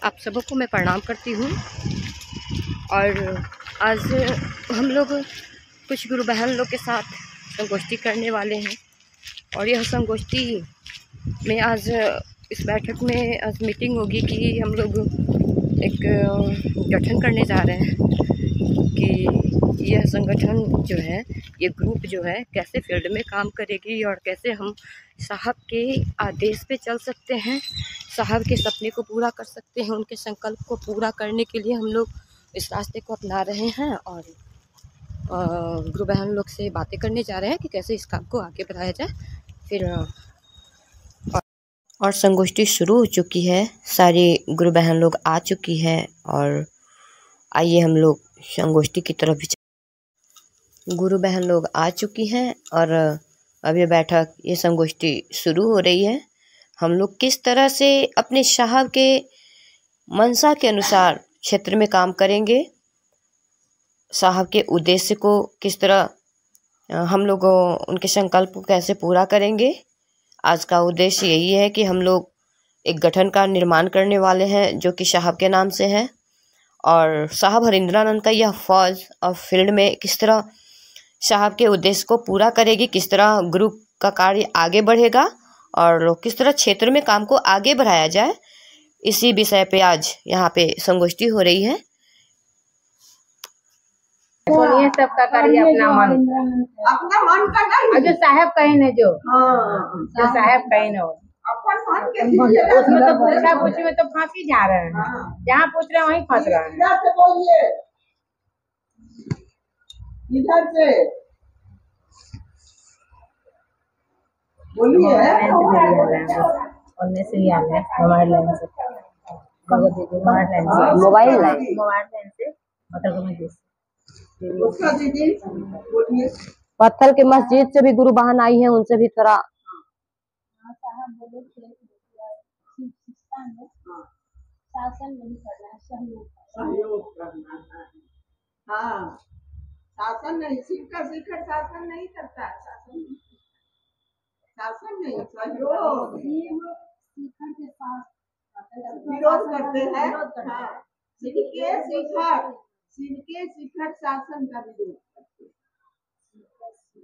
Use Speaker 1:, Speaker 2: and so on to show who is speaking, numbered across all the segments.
Speaker 1: आप सबको मैं प्रणाम करती हूँ। और आज हम लोग कुछ गुरु बहन लोग के साथ संगोष्ठी करने वाले हैं। और यह संगोष्ठी में आज इस बैठक में आज मीटिंग होगी कि हम लोग एक गठन करने जा रहे हैं कि यह संगठन जो है, ये ग्रुप जो है कैसे फील्ड में काम करेगी और कैसे हम साहब के आदेश पे चल सकते हैं, साहब के सपने को पूरा कर सकते हैं। उनके संकल्प को पूरा करने के लिए हम लोग इस रास्ते को अपना रहे हैं और गुरु बहन लोग से बातें करने जा रहे हैं कि कैसे इस काम को आगे बढ़ाया जाए। फिर और संगोष्ठी शुरू हो चुकी है, सारी गुरु बहन लोग आ चुकी है और आइए हम लोग संगोष्ठी की तरफ। गुरु बहन लोग आ चुकी हैं और अब ये बैठक, ये संगोष्ठी शुरू हो रही है। हम लोग किस तरह से अपने साहब के मनसा के अनुसार क्षेत्र में काम करेंगे, साहब के उद्देश्य को किस तरह हम लोग उनके संकल्प को कैसे पूरा करेंगे। आज का उद्देश्य यही है कि हम लोग एक गठन का निर्माण करने वाले हैं जो कि साहब के नाम से है। और साहब हरिंद्रानंद का यह फौज और फील्ड में किस तरह साहब के उद्देश्य को पूरा करेगी, किस तरह ग्रुप का कार्य आगे बढ़ेगा और किस तरह क्षेत्र में काम को आगे बढ़ाया जाए, इसी विषय पे आज यहाँ पे संगोष्ठी हो रही है।
Speaker 2: सुनिए, सबका करिए अपना मन का नहीं, जो साहब कहे न, जो साहब कहे न, उसमें तो पूछा पूछी में तो फांसी जा रहे हैं, जहाँ पूछ रहे हैं वहीं फंस रहे हैं। इधर से बोलिए, उनने से ही आ रहे हैं मोबाइल लाइन से, मोबाइल लाइन से
Speaker 1: पत्थर के मस्जिद से भी गुरु बहन आई है, उनसे भी थोड़ा
Speaker 3: शासन नहीं करना है, सहयोग करना है। हाँ, शासन नहीं, शिखर शासन नहीं करता है, शासन नहीं, सहयोग। शिखर के साथ विरोध करते हैं। शिखर शासन का विरोध करते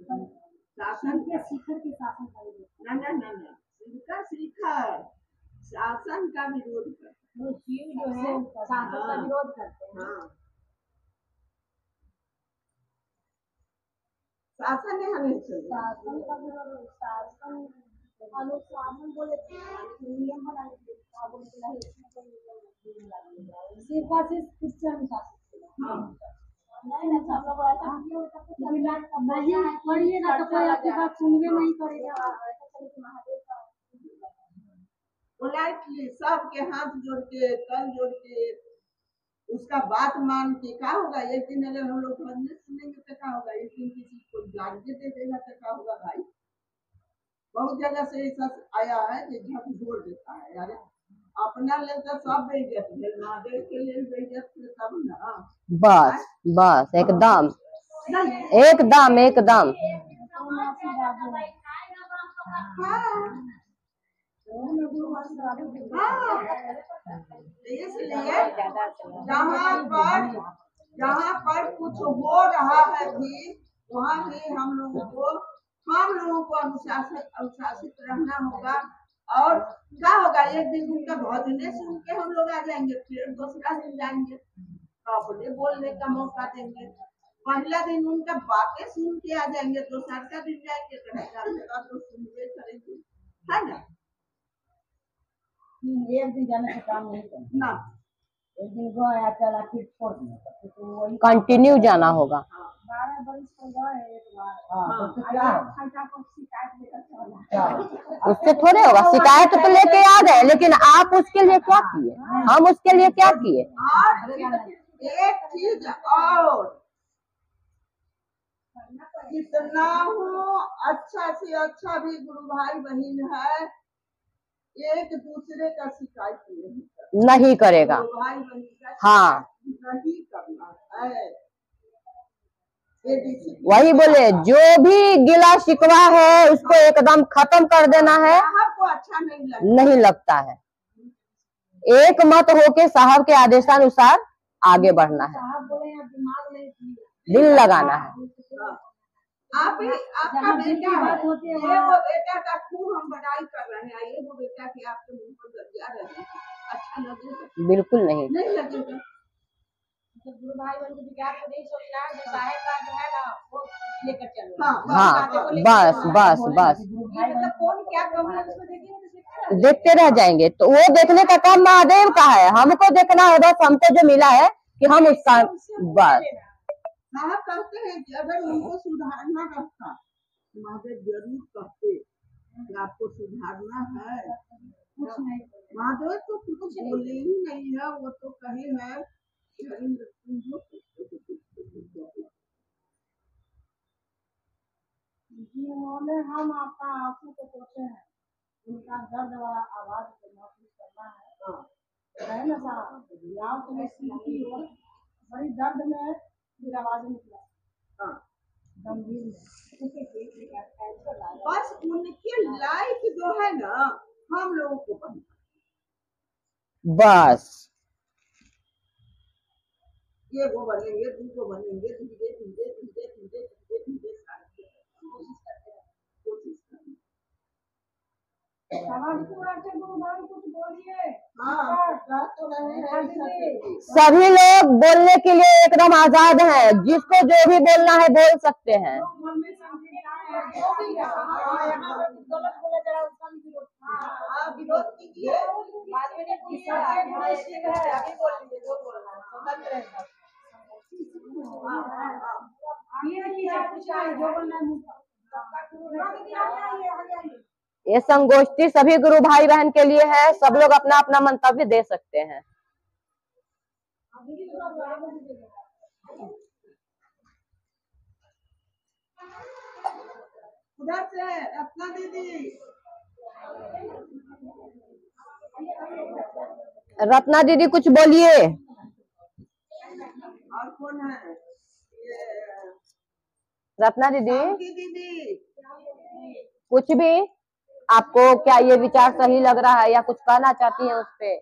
Speaker 3: हैं। शासन के शिखर के शासन का विरोध, ना शिखर शासन का विरोध करते हैं। शिव जो है शासन का विरोध करते हैं। शासन है, हमें शासन का विरोध, शासन अनुशासन बोले नियम बनाने के लिए बोलते हैं, इसमें कोई सिर्फ खुद से अनुशासित नहीं सब लोग ऐसा पढ़िए ना तो कोई आपकी बात सुनबे नहीं करेगा। महादेव का पोलाइटली सबके हाथ जोड़ के, तल जोड़ के उसका बात मान के क्या होगा। एक दिन अगर हम लोग भजने सुनेंगे तो क्या होगा, एक दिन किसी को गाड़ी दे देगा तो क्या होगा भाई। बहुत जगह से ऐसा आया है कि झक जोड़ देता है, अरे अपना ले तो सब बेइज्जत है, महादेव के लिए बेइज्जत तब ना।
Speaker 1: बस बस एकदम एकदम एकदम
Speaker 3: इसलिए जहाँ पर कुछ हो रहा है भी, वहाँ भी हम लोगों को अनुशासित रहना होगा। और क्या होगा, एक दिन उनका भजने सुन के हम लोग आ जाएंगे, फिर दूसरा दिन जाएंगे अपने बोलने का मौका देंगे। पहला दिन उनका बातें सुन के आ जाएंगे, दूसरा दिन जाएंगे तो सुनते करेंगे, है ना। एक दिन जाने से काम नहीं करना, एक दिन गया चला फिर छोड़ दिया,
Speaker 1: कंटिन्यू जाना होगा।
Speaker 3: 12 बरस को गए एक बार,
Speaker 1: उससे थोड़े होगा। शिकायत तो लेके आ गए, लेकिन आप उसके लिए क्या किए, हम उसके लिए क्या किए।
Speaker 3: एक चीज और, कितना हो अच्छा से अच्छा भी गुरु भाई बहन है, एक दूसरे का शिकायत
Speaker 1: नहीं करेगा।
Speaker 3: भाई बहन का
Speaker 1: हाँ,
Speaker 3: नहीं करना है।
Speaker 1: वही बोले, जो भी गिला शिकवा है उसको एकदम खत्म कर देना है।
Speaker 3: आपको अच्छा नहीं
Speaker 1: लगता है। एक मत होके साहब के आदेशानुसार आगे बढ़ना है, दिल लगाना है।
Speaker 3: आप ही आपका बेटा है, ये वो बेटा का खूब हम बड़ाई कर रहे हैं, ये वो बेटा की आपके मुंह पर गरिया रहे हैं, अच्छा लगेगा?
Speaker 1: बिल्कुल नहीं,
Speaker 3: नहीं लगेगा।
Speaker 2: गुरु भाई बहन को विचार को नहीं सोचना है, जो साहेब का जो है ना वो लेकर चलो।
Speaker 1: हाँ बस बस बस,
Speaker 2: मतलब कौन क्या कमी है उसको देखेंगे,
Speaker 1: देखते रह जाएंगे। तो वो देखने का काम महादेव का है, हमको देखना है बस, हमको जो मिला है कि हम उसका बस।
Speaker 3: साहब कहते हैं कि अगर उनको सुधारना रहता, महादेव जरूर कहते कि आपको सुधारना है। महादेव तो कुछ बोले ही नहीं है, वो तो कहे है
Speaker 2: हम आपका आंसू को सोचे हैं, उनका दर्द वाला आवाज को महसूस करना है ना साहब। गाँव तुम्हें सीखी हो, बड़ी दर्द में फिर आवाज निकला गंभीर में,
Speaker 3: बस उनके लाइक जो है ना हम लोगों को बनना,
Speaker 1: बस
Speaker 3: ये वो बनेंगे, दूसरो बनेंगे, धीरे धीरे धीरे धीरे धीरे धीरे कोशिश करना।
Speaker 2: कुछ बोलिए।
Speaker 3: तो रहे
Speaker 1: सभी लोग बोलने के लिए एकदम आजाद हैं, जिसको जो भी बोलना है बोल सकते हैं।
Speaker 3: विरोध कीजिए,
Speaker 1: ये संगोष्ठी सभी गुरु भाई बहन के लिए है, सब लोग अपना अपना मंतव्य दे सकते हैं।
Speaker 3: उधर से रत्ना दीदी,
Speaker 1: रत्ना दीदी कुछ बोलिए।
Speaker 3: और कौन है?
Speaker 1: रत्ना दीदी
Speaker 3: दीदी
Speaker 1: कुछ भी, आपको क्या ये विचार सही लग रहा है या कुछ कहना चाहती है उस पे?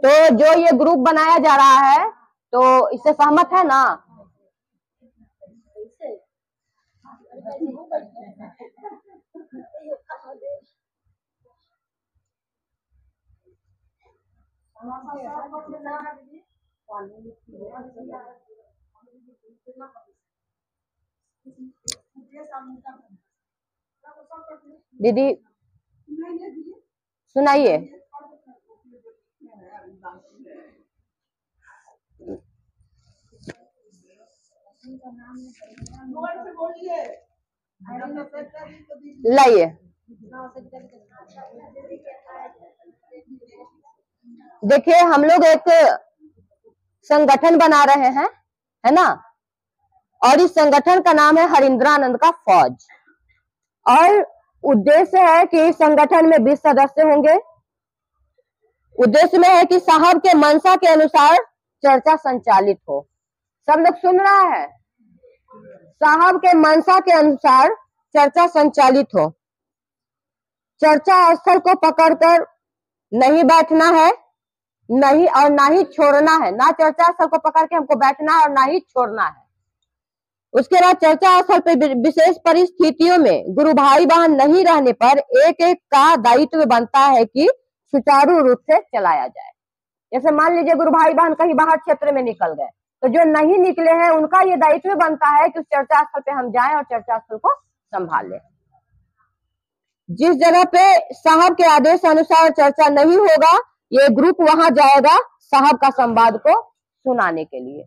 Speaker 1: तो जो ये ग्रुप बनाया जा रहा है तो इससे सहमत है ना? दीदी सुनाइए। लाइए, देखिए हम लोग एक संगठन बना रहे हैं, है ना, और इस संगठन का नाम है हरिंद्रानंद का फौज। और उद्देश्य है कि इस संगठन में 20 सदस्य होंगे। उद्देश्य में है कि साहब के मंशा के अनुसार चर्चा संचालित हो। सब लोग सुन रहा है? साहब के मंशा के अनुसार चर्चा संचालित हो। चर्चा स्थल को पकड़कर नहीं बैठना है, नहीं और ना ही छोड़ना है। ना चर्चा स्थल को पकड़ के हमको बैठना है और ना ही छोड़ना है। उसके बाद चर्चा स्थल पर विशेष परिस्थितियों में गुरु भाई बहन नहीं रहने पर एक एक का दायित्व बनता है कि सुचारू रूप से चलाया जाए। जैसे मान लीजिए गुरु भाई बहन कहीं बाहर क्षेत्र में निकल गए, तो जो नहीं निकले हैं उनका ये दायित्व बनता है कि उस चर्चा स्थल पे हम जाएं और चर्चा स्थल को संभाल लें। जिस जगह पे साहब के आदेश अनुसार चर्चा नहीं होगा, ये ग्रुप वहां जाएगा साहब का संवाद को सुनाने के लिए।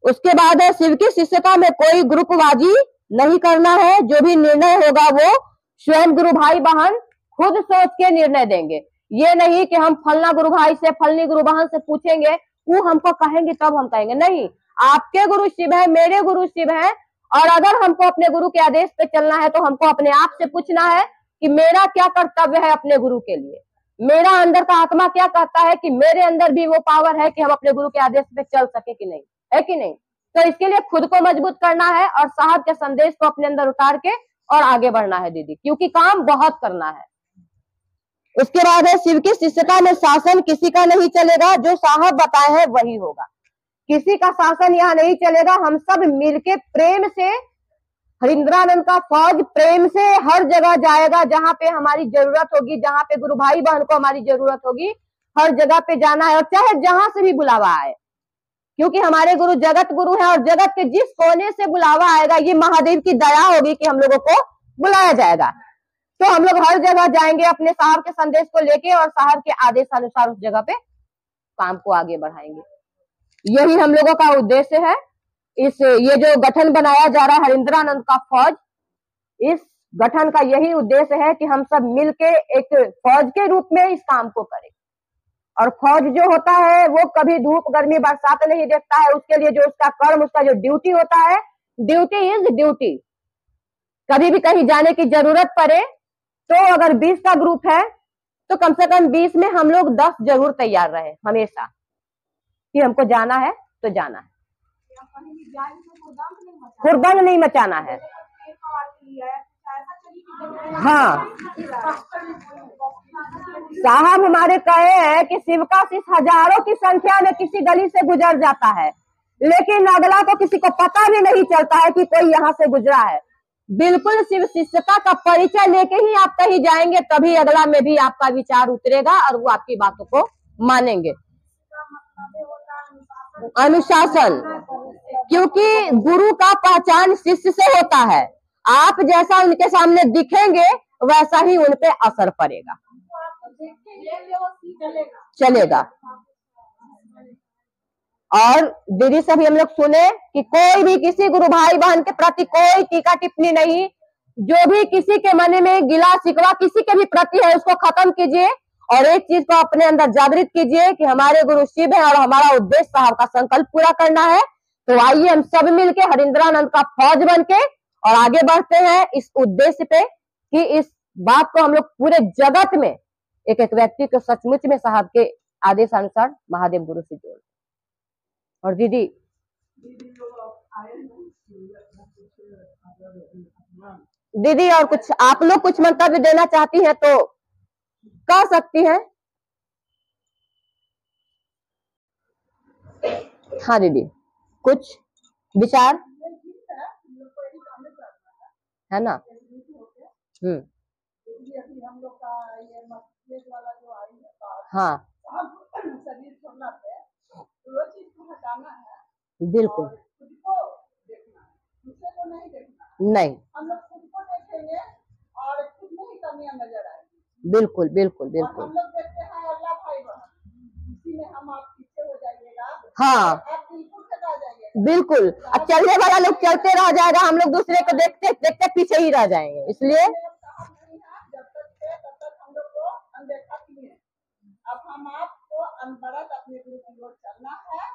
Speaker 1: उसके बाद है शिव की शिष्यता में कोई ग्रुपबाजी नहीं करना है। जो भी निर्णय होगा वो स्वयं गुरु भाई बहन खुद सोच के निर्णय देंगे। ये नहीं कि हम फलना गुरु भाई से फलनी गुरु बहन से पूछेंगे, वो हमको कहेंगे तब हम कहेंगे। नहीं, आपके गुरु शिव है, मेरे गुरु शिव है, और अगर हमको अपने गुरु के आदेश पे चलना है तो हमको अपने आप से पूछना है कि मेरा क्या कर्तव्य है अपने गुरु के लिए। मेरा अंदर का आत्मा क्या कहता है कि मेरे अंदर भी वो पावर है कि हम अपने गुरु के आदेश पे चल सके कि नहीं, है कि नहीं। तो इसके लिए खुद को मजबूत करना है और साहब के संदेश को अपने अंदर उतार के और आगे बढ़ना है दीदी, क्योंकि काम बहुत करना है। उसके बाद है शिव की शिष्यता में शासन किसी का नहीं चलेगा, जो साहब बताए हैं वही होगा। किसी का शासन यहाँ नहीं चलेगा, हम सब मिलके प्रेम से, हरिंद्रानंद का फौज प्रेम से हर जगह जाएगा जहां पे हमारी जरूरत होगी, जहां पे गुरु भाई बहन को हमारी जरूरत होगी, हर जगह पे जाना है, और चाहे जहां से भी बुलावा आए, क्योंकि हमारे गुरु जगत गुरु हैं और जगत के जिस कोने से बुलावा आएगा ये महादेव की दया होगी कि हम लोगों को बुलाया जाएगा। तो हम लोग हर जगह जाएंगे अपने साहब के संदेश को लेके और साहब के आदेश अनुसार उस जगह पे काम को आगे बढ़ाएंगे। यही हम लोगों का उद्देश्य है। ये जो गठन बनाया जा रहा है हरिंद्रानंद का फौज, इस गठन का यही उद्देश्य है कि हम सब मिलके एक फौज के रूप में इस काम को करें। और फौज जो होता है वो कभी धूप गर्मी बरसात नहीं देखता है, उसके लिए जो उसका कर्म, उसका जो ड्यूटी होता है, ड्यूटी इज ड्यूटी। कभी भी कहीं जाने की जरूरत पड़े तो अगर 20 का ग्रुप है तो कम से कम 20 में हम लोग 10 जरूर तैयार रहे हमेशा कि हमको जाना है तो जाना है, हुड़दंग नहीं मचाना है। हाँ, साहब हमारे कहे हैं कि शिव का शिष हजारों की संख्या में किसी गली से गुजर जाता है, लेकिन अगला को किसी को पता भी नहीं चलता है कि कोई यहाँ से गुजरा है। बिल्कुल शिव शिष्यता का परिचय लेके ही आप कहीं जाएंगे, तभी अगला में भी आपका विचार उतरेगा और वो आपकी बातों को मानेंगे। अनुशासन, क्योंकि गुरु का पहचान शिष्य से होता है। आप जैसा उनके सामने दिखेंगे वैसा ही उन पे असर पड़ेगा, चलेगा। और दीदी सभी हम लोग सुने कि कोई भी किसी गुरु भाई बहन के प्रति कोई टीका टिप्पणी नहीं, जो भी किसी के मन में गिला शिकवा किसी के भी प्रति है उसको खत्म कीजिए और एक चीज को अपने अंदर जागृत कीजिए कि हमारे गुरु शिव है और हमारा उद्देश्य साहब का संकल्प पूरा करना है। तो आइए हम सब मिलके हरिंद्रानंद का फौज बनके और आगे बढ़ते हैं इस उद्देश्य पे कि इस बात को हम लोग पूरे जगत में एक एक व्यक्ति को सचमुच में साहब के आदेश अनुसार महादेव गुरु से जोड़। और दीदी और कुछ आप लोग कुछ मंतव्य देना चाहती हैं तो कह सकती हैं। हाँ दीदी, कुछ विचार है ना। हाँ बिल्कुल नहीं, बिल्कुल बिल्कुल बिल्कुल। हाँ बिल्कुल, अब चलने वाला लोग चलते रह जाएगा, हम लोग दूसरे को देखते देखते पीछे ही रह जाएंगे। इसलिए
Speaker 3: अब हम आपको अनवरत अपने गुरु की ओर चलना है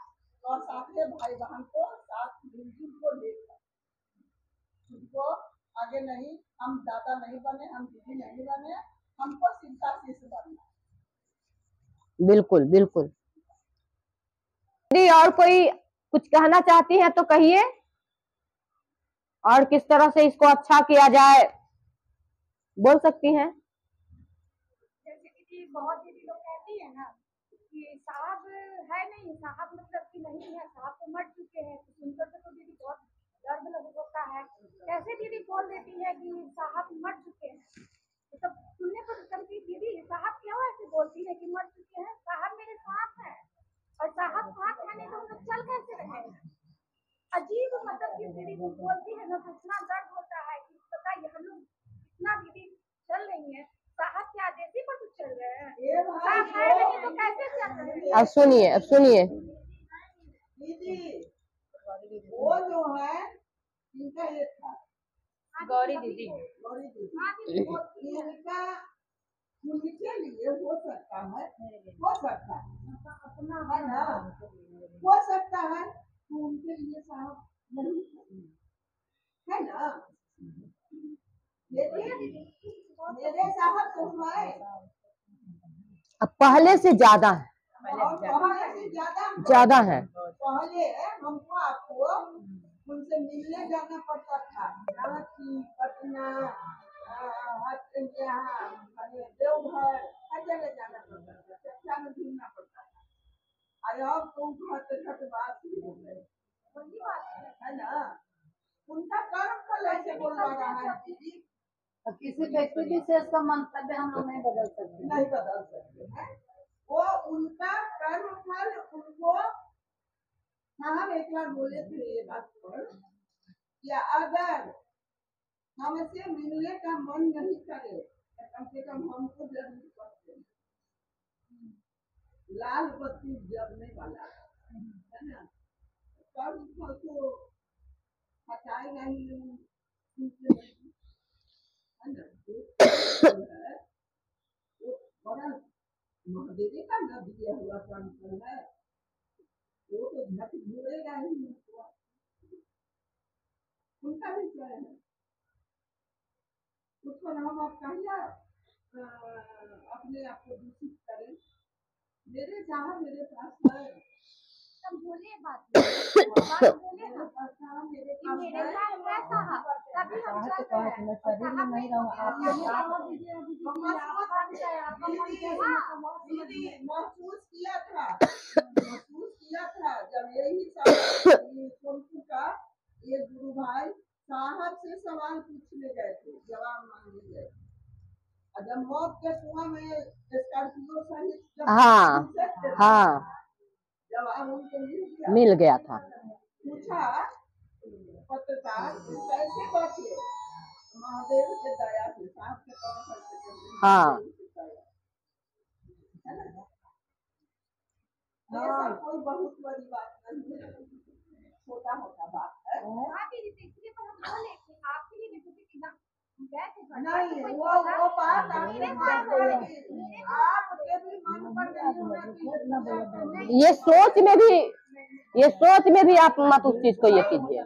Speaker 3: और साथ में भाई बहन को साथ मिलजुल को लेकर खुद को आगे नहीं, हम दादा नहीं बने, हम दीदी नहीं बने, हमको शिक्षा शिष्य बनना।
Speaker 1: बिल्कुल बिल्कुल। और कोई कुछ कहना चाहती है तो कहिए, और किस तरह से इसको अच्छा किया जाए बोल सकती हैं।
Speaker 2: जैसे कि बहुत दीदी लोग कहती है ना कि साहब है नहीं, साहब मतलब कि नहीं है, साहब तो मर चुके हैं, सुनकर तो दीदी बहुत दर्द होता है। कैसे दीदी बोल देती है कि साहब मर चुके हैं, तो सुनने पर कभी दीदी साहब क्यों ऐसे बोलती है कि मर चुके हैं, साहब मेरे साथ है और साहब साथ है नहीं तो हम लोग चल कैसे रहे। अजीब मतलब कि दीदी वो बोलती है ना तो इतना दर्द होता है कि बताइए हम लोग इतना दीदी चल रही है, साहब के आदेश पर तो चल रहे हैं, साहब है नहीं तो कैसे चल रहे हैं।
Speaker 1: अब सुनिए, अब सुनिए
Speaker 3: दीदी, वो जो है इनका ये था
Speaker 2: गौरी दीदी,
Speaker 3: इनका उनके लिए हो सकता है अपना है ना, हो सकता है तो उनके लिए साहब नहीं है ना। मेरे साहब तो है,
Speaker 1: पहले से ज्यादा है,
Speaker 3: पहले से
Speaker 1: ज्यादा है।
Speaker 3: पहले हमको आपको उनसे मिलने जाना पड़ता था, रांची, पटना, यहाँ देवघर, हर जगह जाना पड़ता था, चर्चा में घूमना पड़ता था। अब तो घट बात हो गए, है ना। उनका कर्म फल ऐसे बोलवा रहा है दीदी।
Speaker 2: किसी व्यक्ति विशेष का मंतव्य हम लोग नहीं बदल सकते,
Speaker 3: नहीं बदल सकते हैं। वो उनका कर्म फल उनको, हम एक बार बोले थे ये बात पर, या अगर हमसे मिलने का मन नहीं करे तो कम से कम हमको जरूर करते, लाल बत्ती जलने वाला है ना, कर्म फल को हटाएगा ही नहीं, है ना। वो बड़ा महादेवी का न दिया हुआ कर्म फल है, वो तो झट जुड़ेगा ही नहीं, उनका भी क्या है। उसको हम आप कहिए अपने आप को दूषित करें, मेरे जहाँ मेरे पास है,
Speaker 2: सब बोले बात बोले
Speaker 3: मेरे पास है, मेरे
Speaker 2: कि मेरे
Speaker 3: पास
Speaker 2: साथ है साहब, तभी हम चल रहे हैं। मैं शरीर में नहीं रहूँगा,
Speaker 3: महसूस किया था जब यही सोनपुर का एक गुरु भाई साहब से सवाल पूछने गए थे, जवाब मांगने गए, और जब मौत के कुआं में स्कॉर्पियो सहित
Speaker 1: हाँ
Speaker 3: जवाब उनको
Speaker 1: मिल गया था।
Speaker 3: पूछा पत्रकार कैसे बचे, महादेव के दया से, साहब के तरफ से,
Speaker 1: हाँ
Speaker 3: ये सब कोई बहुत बड़ी बात नहीं है, छोटा मोटा बात है। नहीं वो बात आपके भी मन पर नहीं होना,
Speaker 1: ये सोच में भी आप मत उस चीज को ये कीजिए।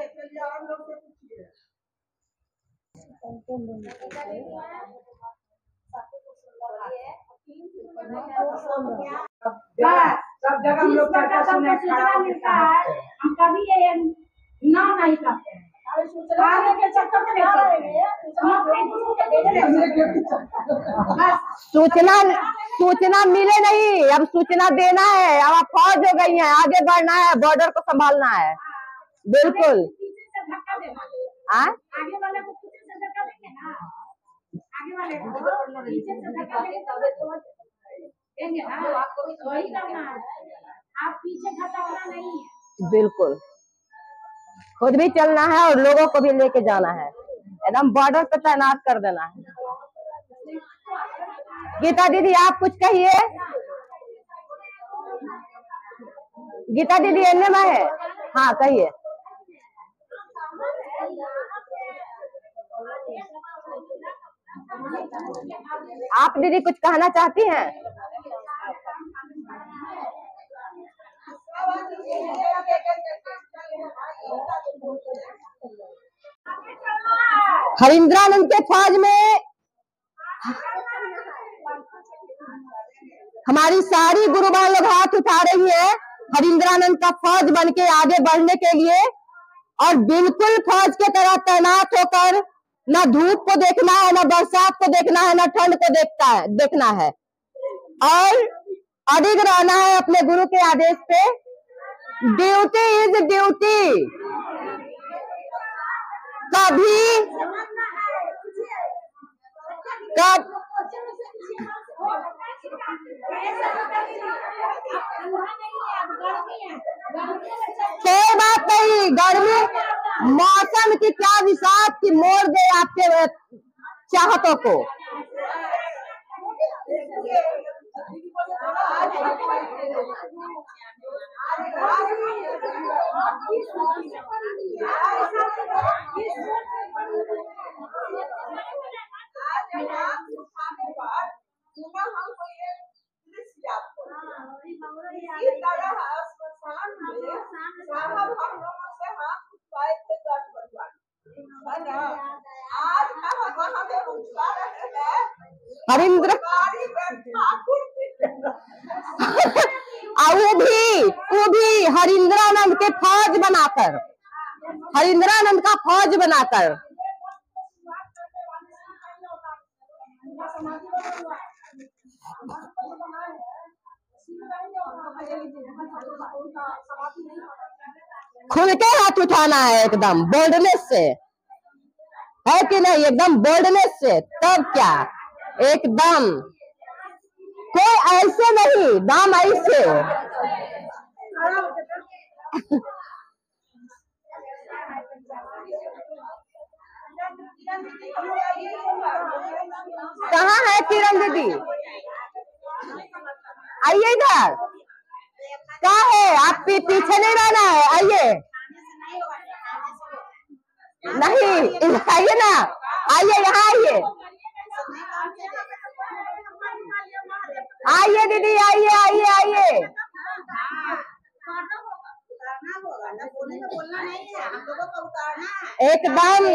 Speaker 3: चलिए और लोग से पूछिए।
Speaker 2: सब जगह हम लोग चर्चा सुनने खड़ा मिलता है, हम कभी ये ना नहीं करते हैं। आगे के चक्कर में नहीं रहेंगे,
Speaker 1: सूचना मिले नहीं, अब सूचना देना है, अब फौज हो गई है, आगे बढ़ना है, बॉर्डर को संभालना है। बिल्कुल
Speaker 2: आगे वाले को पीछे से धक्का देंगे ना, आगे वाले को पीछे से धक्का देंगे ना, वही करना है, आप पीछे खतरा नहीं है।
Speaker 1: बिल्कुल खुद भी चलना है और लोगों को भी लेके जाना है, एकदम बॉर्डर पे तैनात कर देना है। गीता दीदी आप कुछ कहिए। गीता दीदी एने में है, हाँ कहिए। आप दीदी कुछ कहना चाहती हैं? हरिंद्रानंद के फौज में हमारी सारी गुरु बहन लोग हाथ उठा रही है हरिंद्रानंद का फौज बन के आगे बढ़ने के लिए, और बिल्कुल फौज के तरह तैनात होकर न धूप को देखना है, न बरसात को देखना है, न ठंड को देखना है, और अडिग रहना है अपने गुरु के आदेश पे। ड्यूटी इज ड्यूटी, कोई बात नहीं, गर्मी मौसम की क्या विषाद की मोड़ दे आपके चाहतों को। हरिंद्र वो भी हरिंद्रानंद के फौज बनाकर, हरिंद्रानंद का फौज बनाकर। खुल के हाथ उठाना है एकदम बोल्डनेस से, है कि नहीं? एकदम बोल्डनेस से, तब क्या एकदम कोई ऐसे नहीं, दाम ऐसे। कहाँ है किरण दीदी? आइए इधर। क्या है, आप पीछे नहीं रहना है, आइए। नहीं आइए ना, आइए यहाँ आइए, आइए दीदी, आइए आइए आइए। एकदम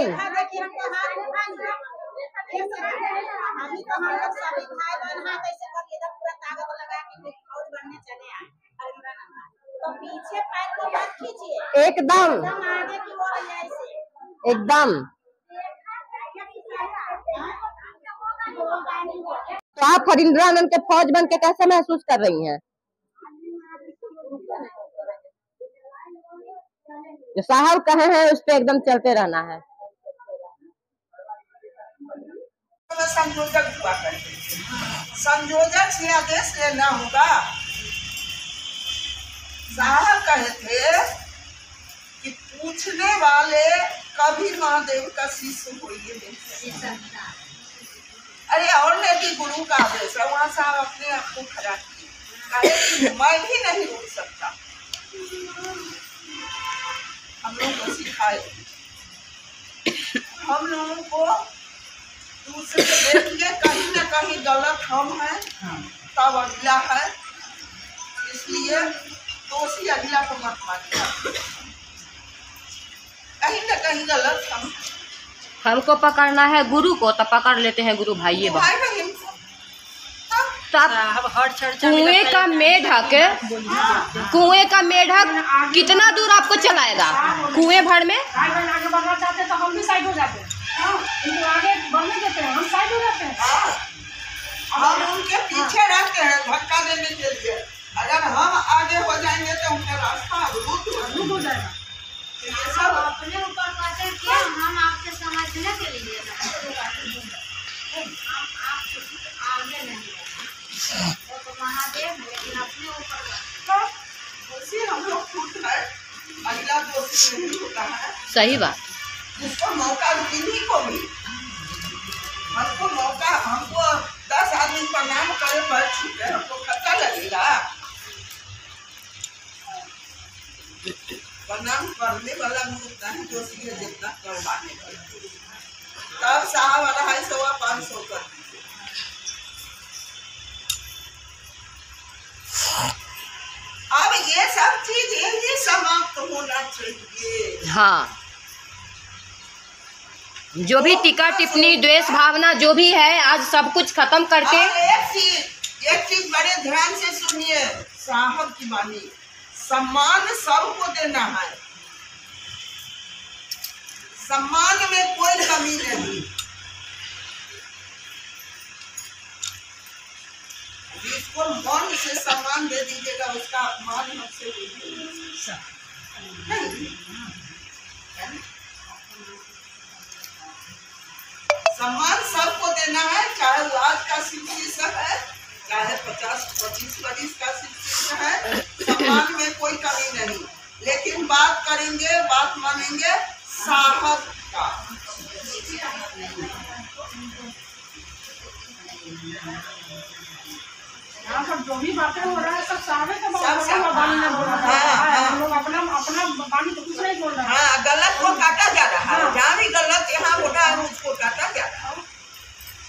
Speaker 1: एकदम एकदम। तो आप हरिंद्रानंद के फौज बन के कैसे महसूस कर रही हैं? जो साहब कहे हैं उस पे एकदम चलते रहना है।
Speaker 3: संयोजक हुआ करते, संयोजक से आदेश लेना होगा। साहब कहे थे कि पूछने वाले कभी महादेव का शिष्य होइए नहीं। अरे और नहीं, गुरु का आदेश है, वहाँ साहब अपने आप को खड़ा किए, मैं भी नहीं रोक सकता। हम लोग को सिखाए, हम लोगों को दूसरे देखेंगे कहीं न कहीं गलत हम हैं, तब अगला है, इसलिए दोषी अगला को मत मानिए, कहीं न कहीं गलत
Speaker 1: हमको पकड़ना है गुरु को, तो पकड़ लेते हैं गुरु भाई बहन। कुएं का मेढक, कुएं का मेढक कितना दूर आपको चलाएगा? कुएं भर में
Speaker 2: आगे बढ़ना चाहते तो हम भी साइड हो जाते हैं, आगे बढ़ने देते हैं, हम साइड हो जाते हैं।
Speaker 3: हम उनके पीछे रहते हैं धक्का देने के लिए, अगर हम आगे हो जाएंगे तो उनका रास्ता अवरुद्ध हो जाएगा।
Speaker 2: ये सब अपने ऊपर बातें किया, हम आपसे समझने के लिए आगे नहीं, वो तो महादेव है, लेकिन अपने ऊपर
Speaker 3: उसी हम लोग खुद है, अगला दोषी नहीं होता है।
Speaker 1: सही बात।
Speaker 3: जिसको मौका किन्हीं को भी, हमको मौका, हमको 10 आदमी प्रणाम करे पर छूटे, हमको खर्चा लगेगा। प्रणाम करने वाला भी उतना ही दोषी है जितना करवाने वाला। तब साहब 250 500 कर दीजिए। अब ये सब चीज यही समाप्त होना चाहिए।
Speaker 1: हाँ, जो भी टीका टिप्पणी द्वेष भावना जो भी है, आज सब कुछ खत्म करके
Speaker 3: एक चीज बड़े ध्यान से सुनिए, साहब की वाणी, सम्मान सबको देना है, सम्मान में कोई कमी नहीं। जिसको मन से सम्मान दे दीजिएगा उसका अपमान हमसे नहीं। सम्मान सबको देना है, चाहे वो आज का शिक्षित है, चाहे 50-25 वर्ष का शिक्षित है, सम्मान में कोई कमी नहीं। लेकिन बात करेंगे, बात मानेंगे साहब का।
Speaker 2: यहाँ पर जो भी बातें हो रहा है सब साहब का बानी में बोल रहा है, हम लोग अपना बानी तो कुछ नहीं बोल रहा है।
Speaker 3: हाँ, गलत को काटा जा रहा है, जहाँ भी गलत यहाँ हो रहा है उसको काटा जा रहा है।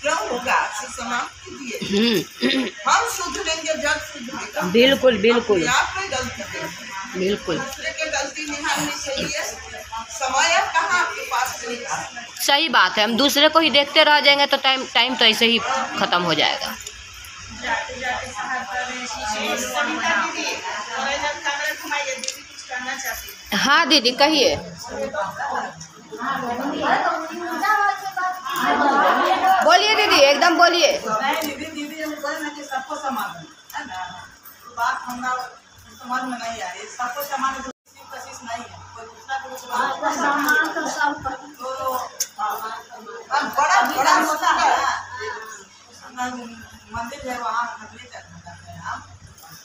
Speaker 3: क्यों होगा? समाप्त कीजिए, हम सुधरेंगे जब सुधरेगा।
Speaker 1: बिल्कुल बिल्कुल,
Speaker 3: आप में गलती है,
Speaker 1: बिल्कुल
Speaker 3: दूसरे के गलती निहारने के लिए समय कहाँ आपके पास नहीं था।
Speaker 1: सही बात है, हम दूसरे को ही देखते रह जाएंगे तो टाइम तो ऐसे ही ख़त्म हो जाएगा। हाँ दीदी कहिए। बोलिए दीदी, एकदम बोलिए।
Speaker 3: दीदी सबको समान है ना, बात हमारा समझ में नहीं आई। सबको समान कोशिश नहीं है, कोई दूसरा बड़ा बड़ा होता है। मंदिर है वहाँ नकली करते हैं हम।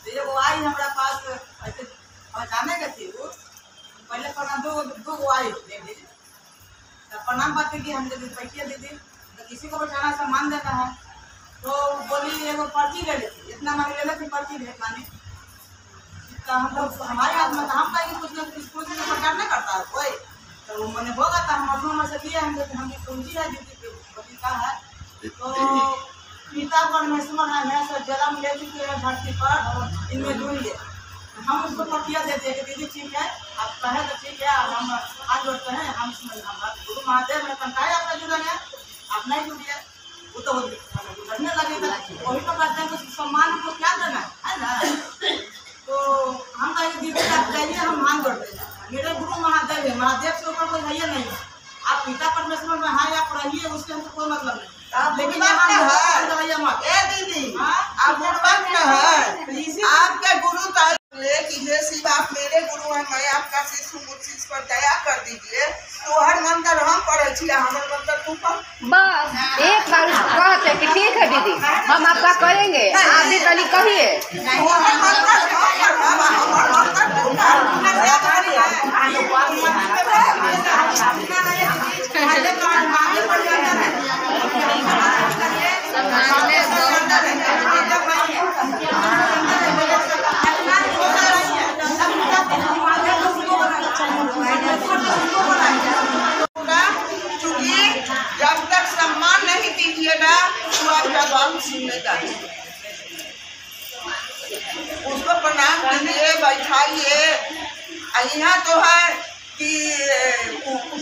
Speaker 3: तो वो आई हमारा पास ऐसे जाने के थी, वो पहले प्रणाम दो आई तो प्रणाम बात की हम दीदी पैसे दीदी तो किसी को बैठाना सामान देना है तो बोली एगो पर्ची ले लेती, इतना मांग ले लेती पर्ची भेज मानी। तो हम लोग हमारे हाथ में हम कहीं कुछ ना कुछ प्रचार नहीं करता है कोई, तो मैंने होगा था हम अपनों से दिए हम पूंजी है दीदी बोली का है। तो पिता परमेश्वर है सब जन्म ले चुके हैं धरती पर, इनमें ढूंढिए। हम उसको पर्चियाँ देते हैं कि दीदी ठीक है आप कहें तो ठीक है, हम हाथ जोड़ते हैं। हम गुरु महादेव में तनखाए आपका जुड़े हैं, आप नहीं जुड़िए वो तो करने लगेगा। वही तो कहते हैं कुछ सम्मान को क्या देना है ना। तो हम कहेंगे दीदी आप जाइए, हम हाथ जोड़ते हैं। मेरे गुरु महादेव है, महादेव से ऊपर कोई है नहीं। आप पिता परमेश्वर में हाँ आप रहिए, उसके हमको कोई मतलब नहीं। लेकिन दीदी आप आपके गुरु शिव आप मेरे गुरु हैं, मैं आपका शिष्य हूँ, मुझ शिष्य पर दया कर दीजिए। तो हर मंत्र हम पढ़े छी, हमारे मंत्र तू पढ़।
Speaker 1: बस एक बार उसको कहते कि ठीक है दीदी हम आपका करेंगे, आप भी कली कहिए।
Speaker 3: जब तक सम्मान नहीं दीजिएगा तो आपका बात सुनेगा। उसको प्रणाम कीजिए, बैठाइए। यहाँ तो है कि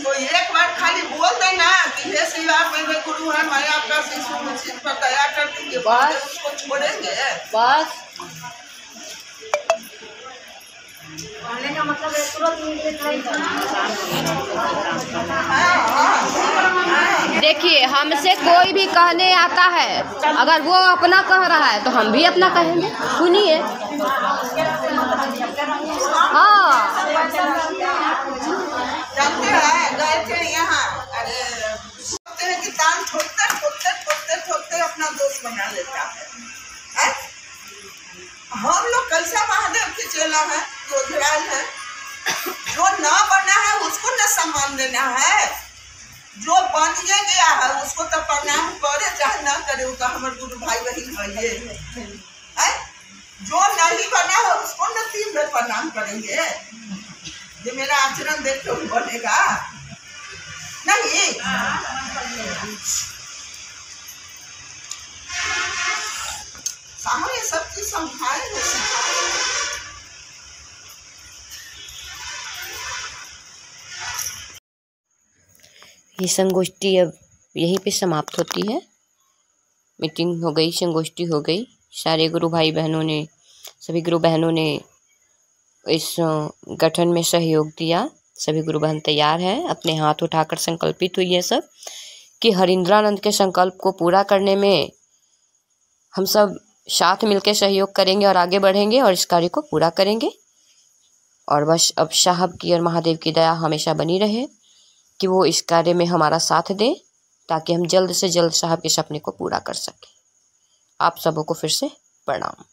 Speaker 3: कोई एक बार खाली बोल देना कि हे शिव आप मेरे गुरु हैं, मैं आपका शिष्य हूँ, शिष्य पर दया कर दीजिए, बस उसको छोड़ेंगे
Speaker 1: बस।
Speaker 2: कहने का मतलब है तुरंत
Speaker 1: देखिए हमसे कोई भी कहने आता है, अगर वो अपना कह रहा है तो हम भी अपना कहेंगे। सुनिए हाँ
Speaker 3: जानते हैं गए थे यहाँ, अरे सोचते हैं कि कान ठोकते अपना दोस्त बना लेता है। हम लोग कैसा महादेव के चेला है, योधराज है। जो न बना है उसको न सम्मान देना है, जो बन गया है उसको तो प्रणाम करे चाहे ना करे, वो तो हमारे गुरु भाई बहन है। जो नहीं बना है उसको न 3 बार प्रणाम करेंगे। ये मेरा आचरण देख के बनेगा नहीं। सामने सब चीज समझाए
Speaker 1: ये संगोष्ठी अब यहीं पे समाप्त होती है। मीटिंग हो गई, संगोष्ठी हो गई, सारे गुरु भाई बहनों ने, सभी गुरु बहनों ने इस गठन में सहयोग दिया। सभी गुरु बहन तैयार है, अपने हाथ उठाकर संकल्पित हुई है सब कि हरिंद्रानंद के संकल्प को पूरा करने में हम सब साथ मिलकर सहयोग करेंगे और आगे बढ़ेंगे और इस कार्य को पूरा करेंगे। और बस अब साहब की और महादेव की दया हमेशा बनी रहे कि वो इस कार्य में हमारा साथ दें ताकि हम जल्द से जल्द साहब के सपने को पूरा कर सकें। आप सबों को फिर से प्रणाम।